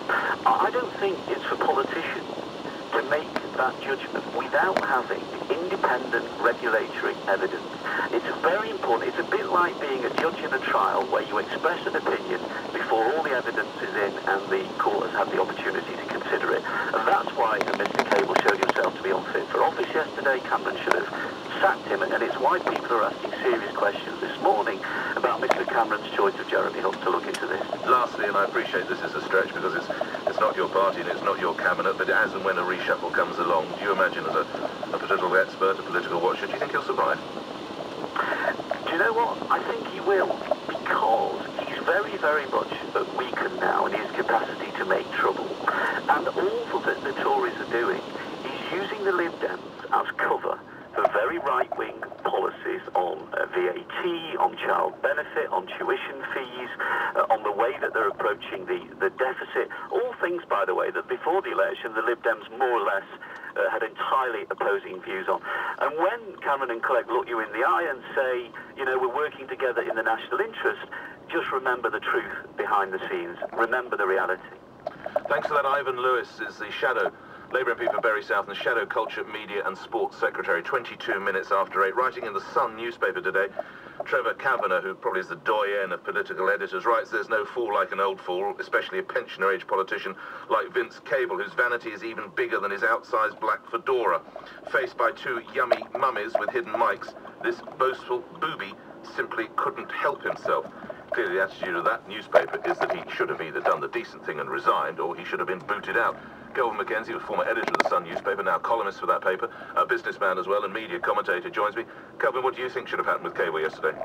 I don't think it's for politicians to make that judgment without having independent regulatory evidence. It's very important. It's a bit like being a judge in a trial where you express an opinion before all the evidence is in and the court has had the opportunity to consider it. And that's why Mr. Cable showed himself to be unfit for office yesterday. Cameron should have sacked him, and it's why people are asking serious questions this morning about Mr. Cameron's choice of Jeremy Hunt to look into this. Lastly, and I appreciate this is a stretch because it's not your party and it's not your cabinet, but as and when a reshuffle comes along, do you imagine as a political expert, a political watcher, do you think he'll survive? Do you know what? I think he will, because he's very, very much weakened now in his capacity to make trouble. And all that the Tories are doing is using the Lib Dems as cover for very right-wing policies on VAT, on child benefit, on tuition fees, on the way that they're approaching the deficit. All things, by the way, that before the election the Lib Dems more or less had entirely opposing views on. And when Cameron and Clegg look you in the eye and say, you know, we're working together in the national interest, just remember the truth behind the scenes. Remember the reality. Thanks for that. Ivan Lewis is the Shadow Labour MP for Bury South and Shadow Culture, Media and Sports Secretary, 22 minutes after 8. Writing in the Sun newspaper today, Trevor Kavanagh, who probably is the doyen of political editors, writes there's no fool like an old fool, especially a pensioner-age politician like Vince Cable, whose vanity is even bigger than his outsized black fedora. Faced by two yummy mummies with hidden mics, this boastful booby simply couldn't help himself. Clearly the attitude of that newspaper is that he should have either done the decent thing and resigned, or he should have been booted out. Kelvin Mackenzie, a former editor of the Sun newspaper, now columnist for that paper, a businessman as well and media commentator, joins me. Kelvin, what do you think should have happened with Cable yesterday?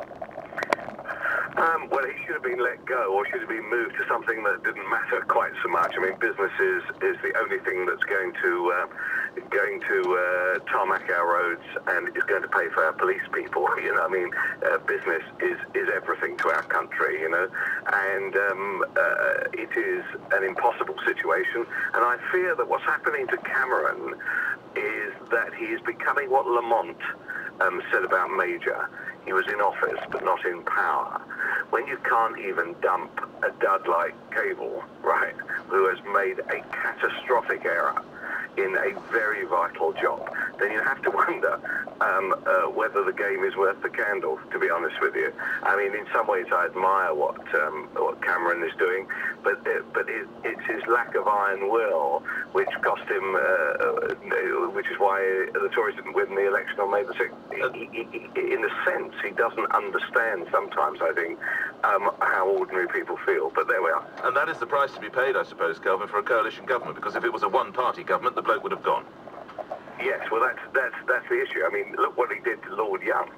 Well, he should have been let go, or should have been moved to something that didn't matter quite so much. I mean, business is the only thing that's going to tarmac our roads and is going to pay for our police people. You know, I mean, business is everything to our country. You know, and it is an impossible situation. And I fear that what's happening to Cameron is that he is becoming what Lamont said about Major. He was in office, but not in power. When you can't even dump a dud like Cable, right, who has made a catastrophic error in a very vital job, then you have to wonder whether the game is worth the candle, to be honest with you. I mean, in some ways I admire what Cameron is doing, but it's his lack of iron will which cost him, which is why the Tories didn't win the election on May the 6th. In a sense, he doesn't understand sometimes, I think, how ordinary people feel, but there we are. And that is the price to be paid, I suppose, Kelvin, for a coalition government, because if it was a one-party government, the bloke would have gone. Yes, well, that's the issue. I mean, look what he did to Lord Young.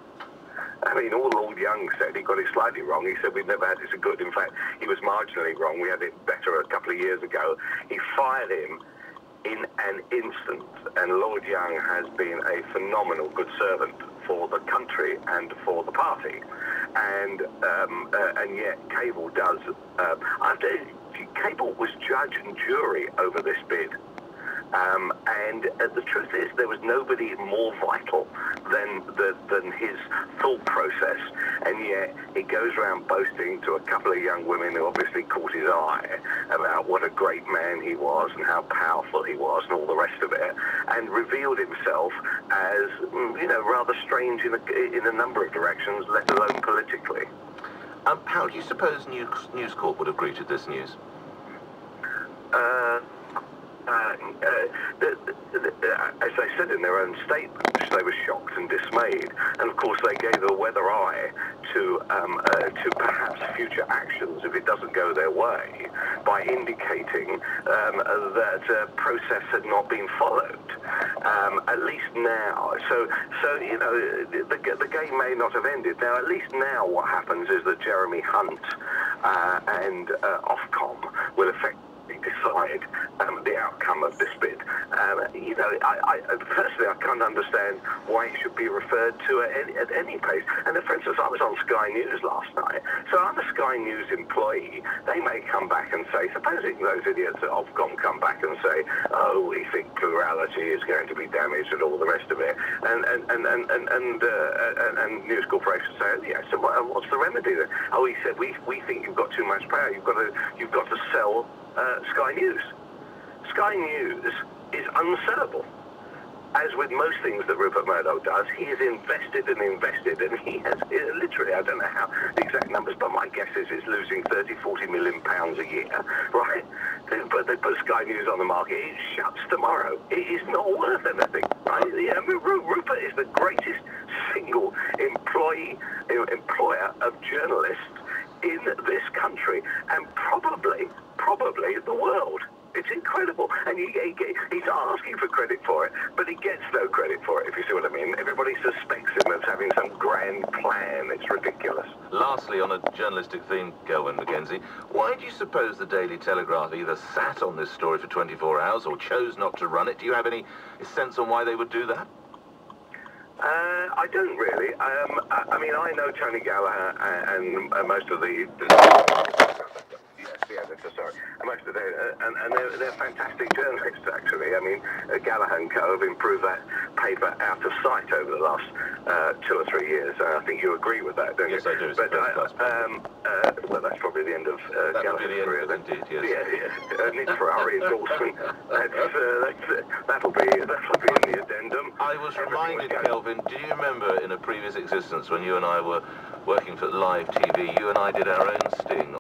I mean, all Lord Young said, he got it slightly wrong. He said we've never had this so good. In fact, he was marginally wrong. We had it better a couple of years ago. He fired him in an instant, and Lord Young has been a phenomenal good servant for the country and for the party. And yet Cable does. Cable was judge and jury over this bid. And the truth is, there was nobody more vital than his thought process, and yet he goes around boasting to a couple of young women who obviously caught his eye about what a great man he was and how powerful he was and all the rest of it, and revealed himself as, you know, rather strange in a number of directions, let alone politically. How do you suppose News Corp would have greeted this news? As they said in their own statements, they were shocked and dismayed, and of course they gave a weather eye to perhaps future actions if it doesn't go their way, by indicating that process had not been followed, at least now. So you know, the game may not have ended. Now, at least now what happens is that Jeremy Hunt and Ofcom will effectively decide the outcome of this bid. You know, I personally, I can't understand why he should be referred to at any place. And for instance, I was on Sky News last night, so I'm a Sky News employee. They may come back and say, supposing those idiots at Ofcom come back and say, oh, we think plurality is going to be damaged and all the rest of it, and News Corporation say, yeah, so what's the remedy then? Oh, he said, we think you've got too much power. You've got to sell Sky News. Sky News is unsellable. As with most things that Rupert Murdoch does, he has invested and invested, and he has literally, I don't know how the exact numbers, but my guess is he's losing 30-40 million pounds a year, right? But they put Sky News on the market, it shuts tomorrow. It is not worth anything, right? Yeah, I mean, Rupert is the greatest single employer of journalists in this country, and probably the world. It's incredible, and he's asking for credit for it, but he gets no credit for it, if you see what I mean. Everybody suspects him of having some grand plan. It's ridiculous. Lastly, on a journalistic theme, Kelvin Mackenzie, why do you suppose the Daily Telegraph either sat on this story for 24 hours or chose not to run it? Do you have any sense on why they would do that? I don't really. I mean, I know Tony Gallagher and most of the... Sorry. Most of they're fantastic journalists, actually. I mean, Gallagher and Co. have improved that paper out of sight over the last 2 or 3 years. I think you agree with that, don't you? Yes, I do. But well, that's probably the end of Gallagher's career. Indeed, yes. Yeah. Nick Ferrari endorsement. That'll be in the addendum. I was reminded, Kelvin, do you remember in a previous existence when you and I were working for live TV, you and I did our own sting